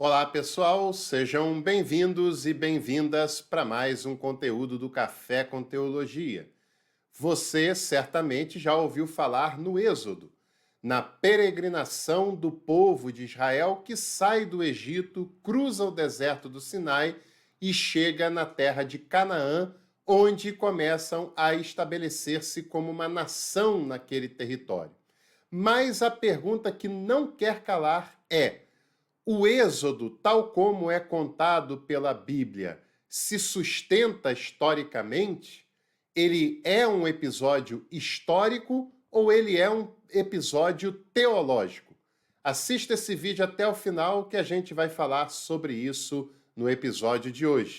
Olá, pessoal, sejam bem-vindos e bem-vindas para mais um conteúdo do Café com Teologia. Você certamente já ouviu falar no Êxodo, na peregrinação do povo de Israel que sai do Egito, cruza o deserto do Sinai e chega na terra de Canaã, onde começam a estabelecer-se como uma nação naquele território. Mas a pergunta que não quer calar é: o Êxodo, tal como é contado pela Bíblia, se sustenta historicamente? Ele é um episódio histórico ou ele é um episódio teológico? Assista esse vídeo até o final que a gente vai falar sobre isso no episódio de hoje.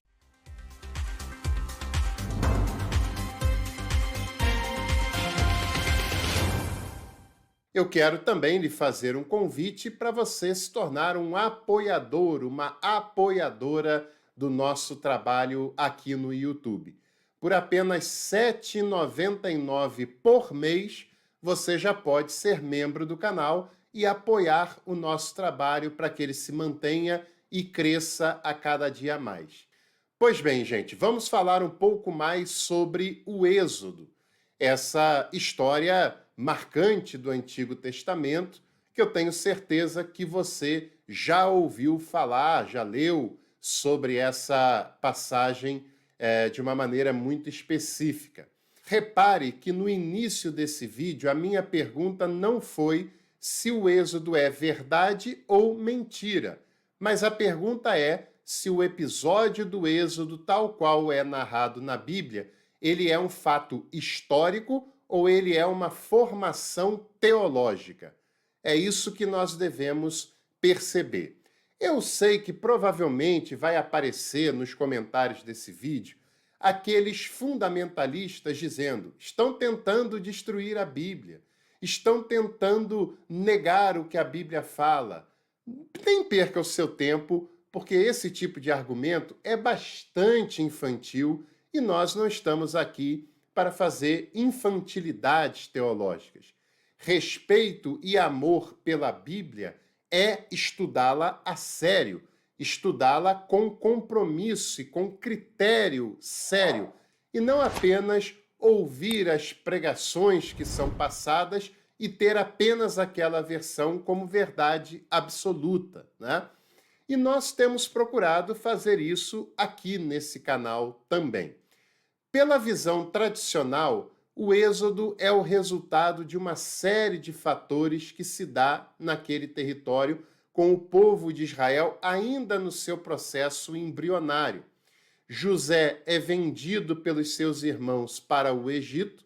Eu quero também lhe fazer um convite para você se tornar um apoiador, uma apoiadora do nosso trabalho aqui no YouTube. Por apenas R$ 7,99 por mês, você já pode ser membro do canal e apoiar o nosso trabalho para que ele se mantenha e cresça a cada dia mais. Pois bem, gente, vamos falar um pouco mais sobre o Êxodo, essa história marcante do Antigo Testamento, que eu tenho certeza que você já ouviu falar, já leu sobre essa passagem de uma maneira muito específica. Repare que no início desse vídeo a minha pergunta não foi se o Êxodo é verdade ou mentira, mas a pergunta é se o episódio do Êxodo, tal qual é narrado na Bíblia, ele é um fato histórico ou ele é uma formação teológica. É isso que nós devemos perceber. Eu sei que provavelmente vai aparecer nos comentários desse vídeo aqueles fundamentalistas dizendo: estão tentando destruir a Bíblia, estão tentando negar o que a Bíblia fala. Nem perca o seu tempo, porque esse tipo de argumento é bastante infantil e nós não estamos aqui para fazer infantilidades teológicas. Respeito e amor pela Bíblia é estudá-la a sério, estudá-la com compromisso e com critério sério, e não apenas ouvir as pregações que são passadas e ter apenas aquela versão como verdade absoluta, né? E nós temos procurado fazer isso aqui nesse canal também. Pela visão tradicional, o Êxodo é o resultado de uma série de fatores que se dá naquele território com o povo de Israel ainda no seu processo embrionário. José é vendido pelos seus irmãos para o Egito,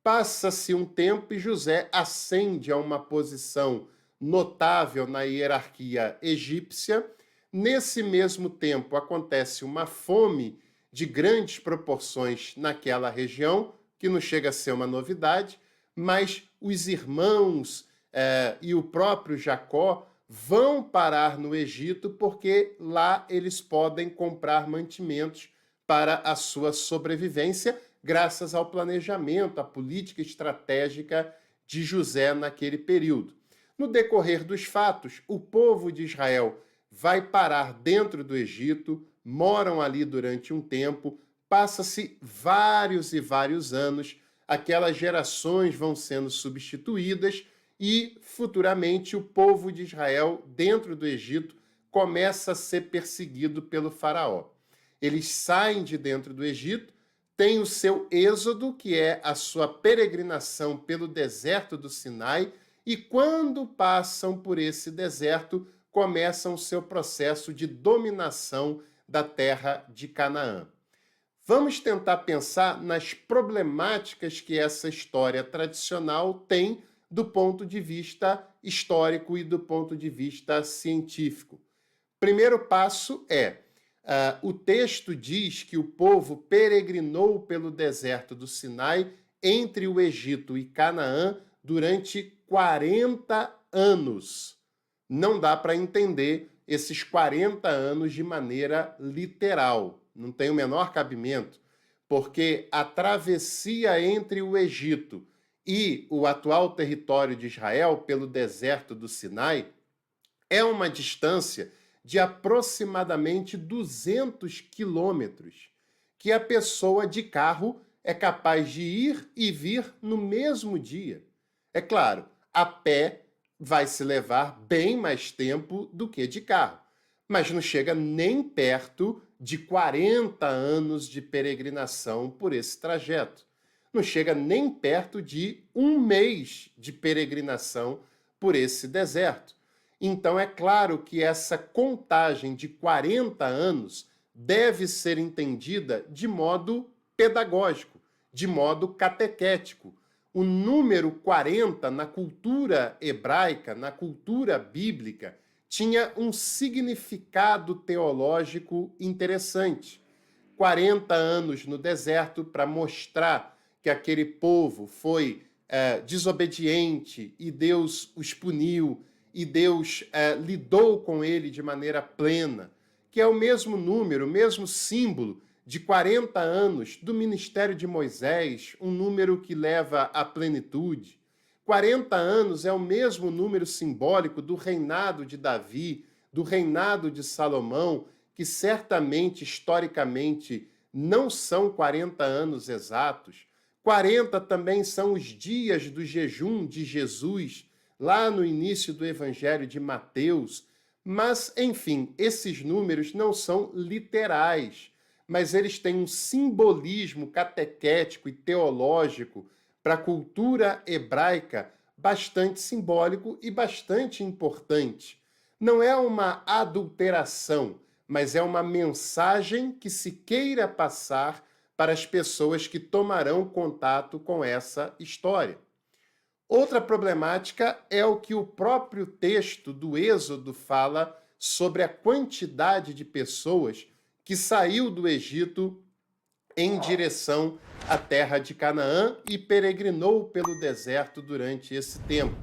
passa-se um tempo e José ascende a uma posição notável na hierarquia egípcia. Nesse mesmo tempo, acontece uma fome de grandes proporções naquela região, que não chega a ser uma novidade, mas os irmãos e o próprio Jacó vão parar no Egito porque lá eles podem comprar mantimentos para a sua sobrevivência, graças ao planejamento, à política estratégica de José naquele período. No decorrer dos fatos, o povo de Israel vai parar dentro do Egito, moram ali durante um tempo, passa-se vários e vários anos, aquelas gerações vão sendo substituídas e, futuramente, o povo de Israel, dentro do Egito, começa a ser perseguido pelo faraó. Eles saem de dentro do Egito, têm o seu êxodo, que é a sua peregrinação pelo deserto do Sinai, e quando passam por esse deserto, começam o seu processo de dominação da terra de Canaã. Vamos tentar pensar nas problemáticas que essa história tradicional tem do ponto de vista histórico e do ponto de vista científico. Primeiro passo é: o texto diz que o povo peregrinou pelo deserto do Sinai entre o Egito e Canaã durante 40 anos. Não dá para entender esses 40 anos de maneira literal. Não tem o menor cabimento, porque a travessia entre o Egito e o atual território de Israel pelo deserto do Sinai é uma distância de aproximadamente 200 quilômetros, que a pessoa de carro é capaz de ir e vir no mesmo dia. É claro, a pé vai se levar bem mais tempo do que de carro, mas não chega nem perto de 40 anos de peregrinação por esse trajeto. Não chega nem perto de um mês de peregrinação por esse deserto. Então, é claro que essa contagem de 40 anos deve ser entendida de modo pedagógico, de modo catequético. O número 40 na cultura hebraica, na cultura bíblica, tinha um significado teológico interessante. 40 anos no deserto para mostrar que aquele povo foi desobediente e Deus os puniu e Deus lidou com ele de maneira plena, que é o mesmo número, o mesmo símbolo de 40 anos do ministério de Moisés, um número que leva à plenitude. 40 anos é o mesmo número simbólico do reinado de Davi, do reinado de Salomão, que certamente, historicamente, não são 40 anos exatos. 40 também são os dias do jejum de Jesus, lá no início do Evangelho de Mateus. Mas, enfim, esses números não são literais, mas eles têm um simbolismo catequético e teológico para a cultura hebraica bastante simbólico e bastante importante. Não é uma adulteração, mas é uma mensagem que se queira passar para as pessoas que tomarão contato com essa história. Outra problemática é o que o próprio texto do Êxodo fala sobre a quantidade de pessoas que saiu do Egito em direção à terra de Canaã e peregrinou pelo deserto durante esse tempo.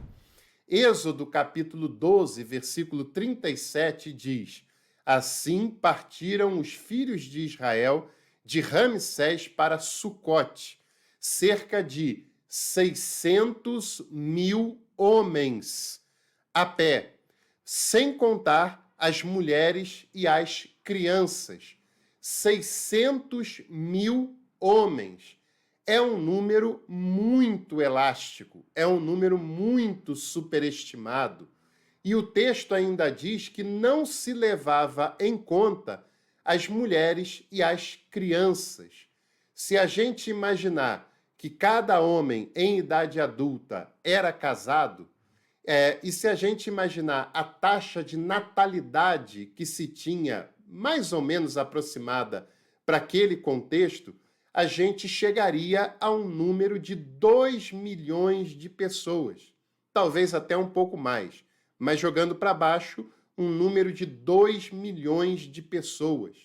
Êxodo capítulo 12, versículo 37 diz: Assim partiram os filhos de Israel de Ramsés para Sucote, cerca de 600.000 homens a pé, sem contar as mulheres e as crianças. 600.000 homens. É um número muito elástico, é um número muito superestimado. E o texto ainda diz que não se levava em conta as mulheres e as crianças. Se a gente imaginar que cada homem em idade adulta era casado, e se a gente imaginar a taxa de natalidade que se tinha, mais ou menos aproximada para aquele contexto, a gente chegaria a um número de 2 milhões de pessoas. Talvez até um pouco mais, mas jogando para baixo, um número de 2 milhões de pessoas.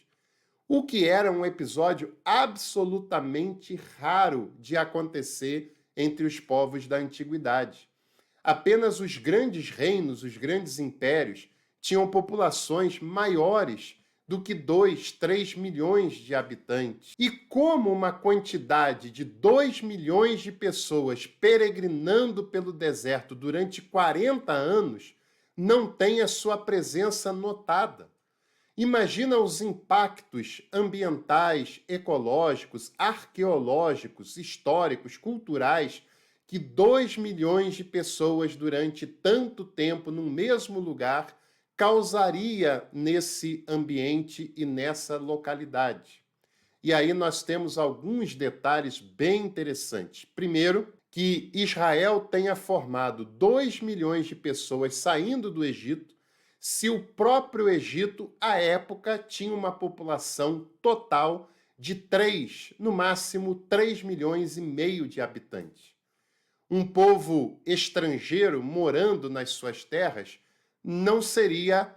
O que era um episódio absolutamente raro de acontecer entre os povos da antiguidade. Apenas os grandes reinos, os grandes impérios, tinham populações maiores do que 2, 3 milhões de habitantes. E como uma quantidade de 2 milhões de pessoas peregrinando pelo deserto durante 40 anos não tem a sua presença notada? Imagina os impactos ambientais, ecológicos, arqueológicos, históricos, culturais que 2 milhões de pessoas durante tanto tempo no mesmo lugar causaria nesse ambiente e nessa localidade. E aí nós temos alguns detalhes bem interessantes. Primeiro, que Israel tenha formado 2 milhões de pessoas saindo do Egito, se o próprio Egito, à época, tinha uma população total de 3, no máximo 3 milhões e meio de habitantes. Um povo estrangeiro morando nas suas terras não seria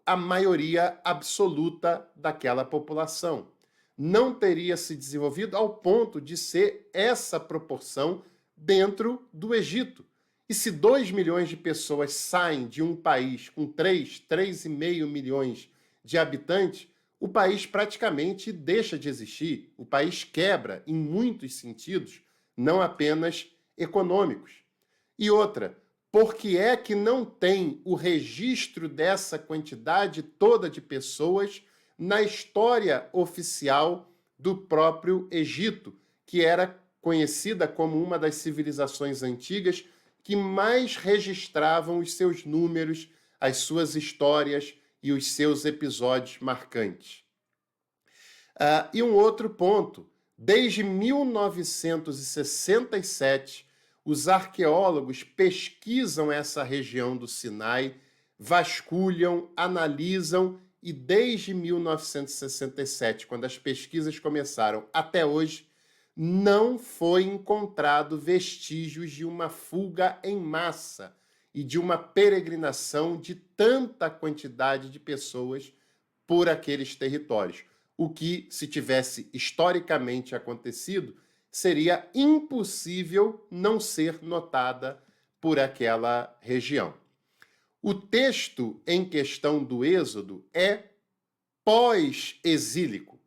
a maioria absoluta daquela população. Não teria se desenvolvido ao ponto de ser essa proporção dentro do Egito. E se 2 milhões de pessoas saem de um país com 3,5 milhões de habitantes, o país praticamente deixa de existir. O país quebra em muitos sentidos, não apenas econômicos. E outra, por que é que não tem o registro dessa quantidade toda de pessoas na história oficial do próprio Egito, que era conhecida como uma das civilizações antigas que mais registravam os seus números, as suas histórias e os seus episódios marcantes. E um outro ponto, desde 1967, os arqueólogos pesquisam essa região do Sinai, vasculham, analisam e desde 1967, quando as pesquisas começaram, até hoje, não foi encontrado vestígios de uma fuga em massa e de uma peregrinação de tanta quantidade de pessoas por aqueles territórios. O que, se tivesse historicamente acontecido, seria impossível não ser notada por aquela região. O texto em questão do Êxodo é pós-exílico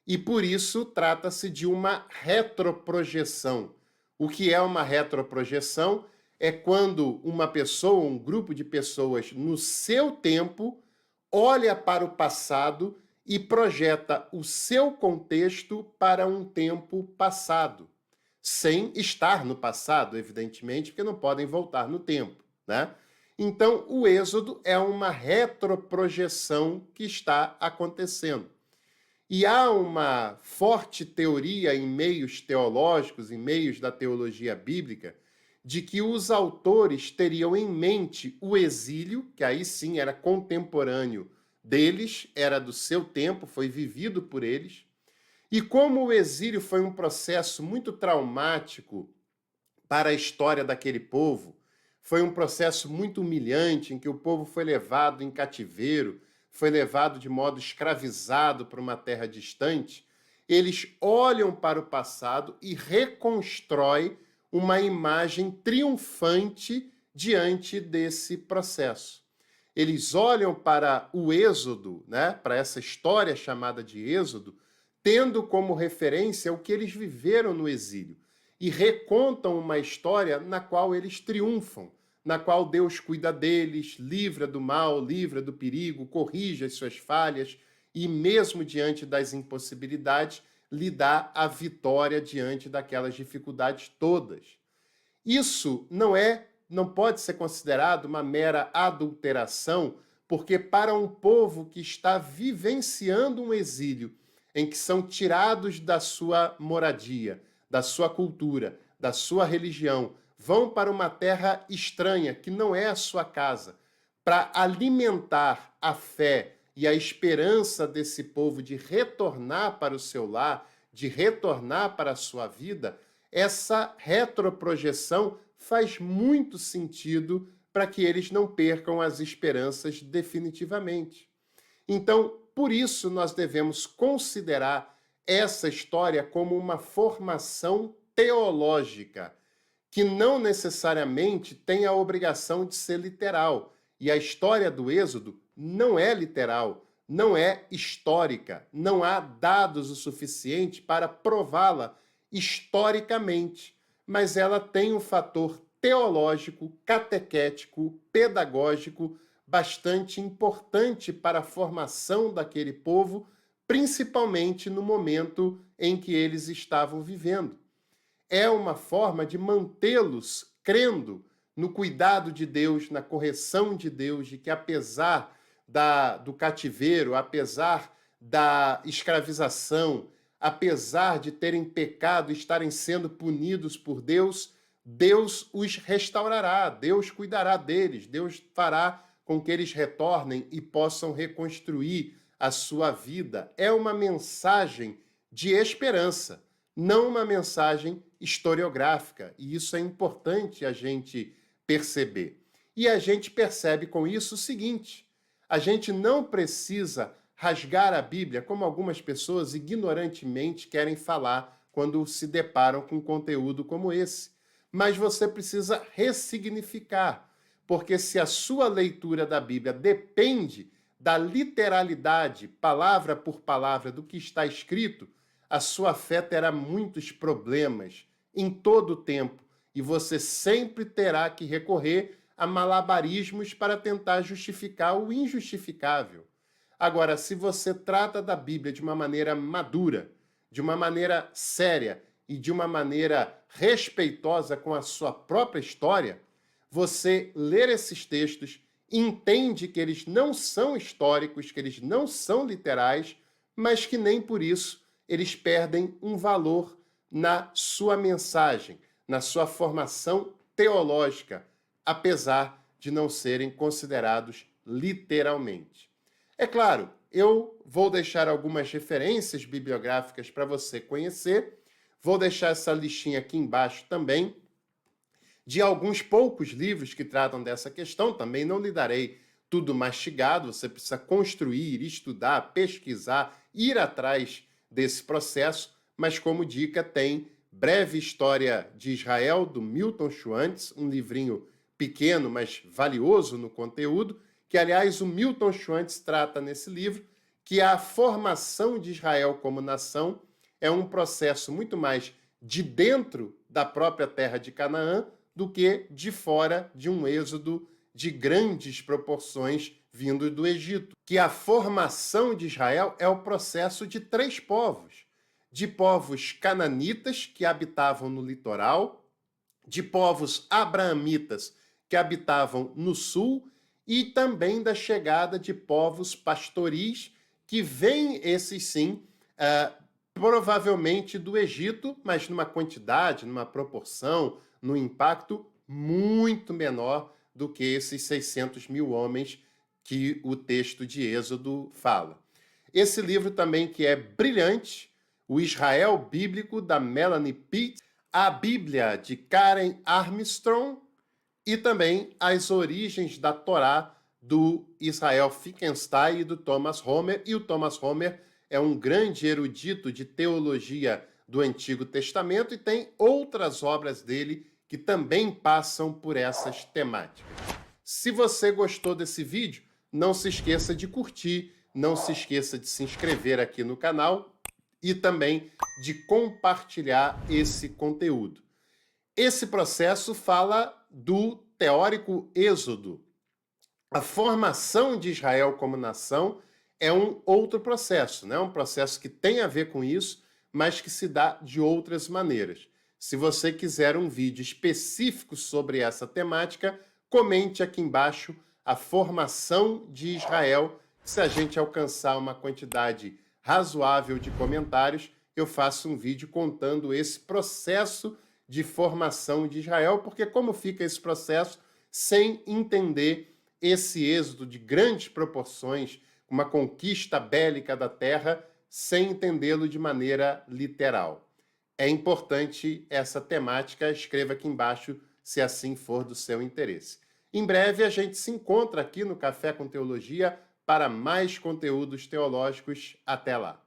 e, por isso, trata-se de uma retroprojeção. O que é uma retroprojeção? É quando uma pessoa, um grupo de pessoas, no seu tempo, olha para o passado e projeta o seu contexto para um tempo passado, sem estar no passado, evidentemente, porque não podem voltar no tempo, né? Então, o Êxodo é uma retroprojeção que está acontecendo. E há uma forte teoria em meios teológicos, em meios da teologia bíblica, de que os autores teriam em mente o exílio, que aí sim era contemporâneo deles, era do seu tempo, foi vivido por eles. E como o exílio foi um processo muito traumático para a história daquele povo, foi um processo muito humilhante, em que o povo foi levado em cativeiro, foi levado de modo escravizado para uma terra distante, eles olham para o passado e reconstroem uma imagem triunfante diante desse processo. Eles olham para o Êxodo, né, para essa história chamada de Êxodo, tendo como referência o que eles viveram no exílio, e recontam uma história na qual eles triunfam, na qual Deus cuida deles, livra do mal, livra do perigo, corrige as suas falhas e, mesmo diante das impossibilidades, lhe dá a vitória diante daquelas dificuldades todas. Isso não pode ser considerado uma mera adulteração, porque para um povo que está vivenciando um exílio, em que são tirados da sua moradia, da sua cultura, da sua religião, vão para uma terra estranha, que não é a sua casa, para alimentar a fé e a esperança desse povo de retornar para o seu lar, de retornar para a sua vida, essa retroprojeção faz muito sentido para que eles não percam as esperanças definitivamente. Então, por isso, nós devemos considerar essa história como uma formação teológica, que não necessariamente tem a obrigação de ser literal. E a história do Êxodo não é literal, não é histórica, não há dados o suficiente para prová-la historicamente, mas ela tem um fator teológico, catequético, pedagógico bastante importante para a formação daquele povo, principalmente no momento em que eles estavam vivendo. É uma forma de mantê-los crendo no cuidado de Deus, na correção de Deus, de que apesar do cativeiro, apesar da escravização, apesar de terem pecado e estarem sendo punidos por Deus, Deus os restaurará, Deus cuidará deles, Deus fará com que eles retornem e possam reconstruir a sua vida. É uma mensagem de esperança, não uma mensagem historiográfica, e isso é importante a gente perceber. E a gente percebe com isso o seguinte: a gente não precisa rasgar a Bíblia, como algumas pessoas ignorantemente querem falar quando se deparam com conteúdo como esse. Mas você precisa ressignificar, porque se a sua leitura da Bíblia depende da literalidade, palavra por palavra, do que está escrito, a sua fé terá muitos problemas em todo o tempo e você sempre terá que recorrer a malabarismos para tentar justificar o injustificável. Agora, se você trata da Bíblia de uma maneira madura, de uma maneira séria e de uma maneira respeitosa com a sua própria história, você ler esses textos, entende que eles não são históricos, que eles não são literais, mas que nem por isso eles perdem um valor na sua mensagem, na sua formação teológica, apesar de não serem considerados literalmente. É claro, eu vou deixar algumas referências bibliográficas para você conhecer, vou deixar essa listinha aqui embaixo também, de alguns poucos livros que tratam dessa questão, também não lhe darei tudo mastigado, você precisa construir, estudar, pesquisar, ir atrás desse processo, mas como dica tem Breve História de Israel, do Milton Schwantz, um livrinho pequeno, mas valioso no conteúdo, que, aliás, o Milton Schwantz trata nesse livro que a formação de Israel como nação é um processo muito mais de dentro da própria terra de Canaã do que de fora de um êxodo de grandes proporções vindo do Egito. Que a formação de Israel é o processo de três povos. De povos cananitas, que habitavam no litoral, de povos abraamitas, que habitavam no sul, e também da chegada de povos pastoris, que vêm, esses sim, provavelmente do Egito, mas numa quantidade, numa proporção, num impacto muito menor do que esses 600 mil homens que o texto de Êxodo fala. Esse livro também que é brilhante, O Israel Bíblico, da Melanie Pitt, a Bíblia, de Karen Armstrong, e também As Origens da Torá, do Israel Finkelstein e do Thomas Homer. E o Thomas Homer é um grande erudito de teologia do Antigo Testamento e tem outras obras dele que também passam por essas temáticas. Se você gostou desse vídeo, não se esqueça de curtir, não se esqueça de se inscrever aqui no canal e também de compartilhar esse conteúdo. Esse processo fala do teórico Êxodo. A formação de Israel como nação é um outro processo, né? Um processo que tem a ver com isso, mas que se dá de outras maneiras. Se você quiser um vídeo específico sobre essa temática, comente aqui embaixo a formação de Israel. Se a gente alcançar uma quantidade razoável de comentários, eu faço um vídeo contando esse processo de formação de Israel, porque como fica esse processo sem entender esse êxodo de grandes proporções, uma conquista bélica da terra, sem entendê-lo de maneira literal. É importante essa temática, escreva aqui embaixo se assim for do seu interesse. Em breve a gente se encontra aqui no Café com Teologia para mais conteúdos teológicos. Até lá!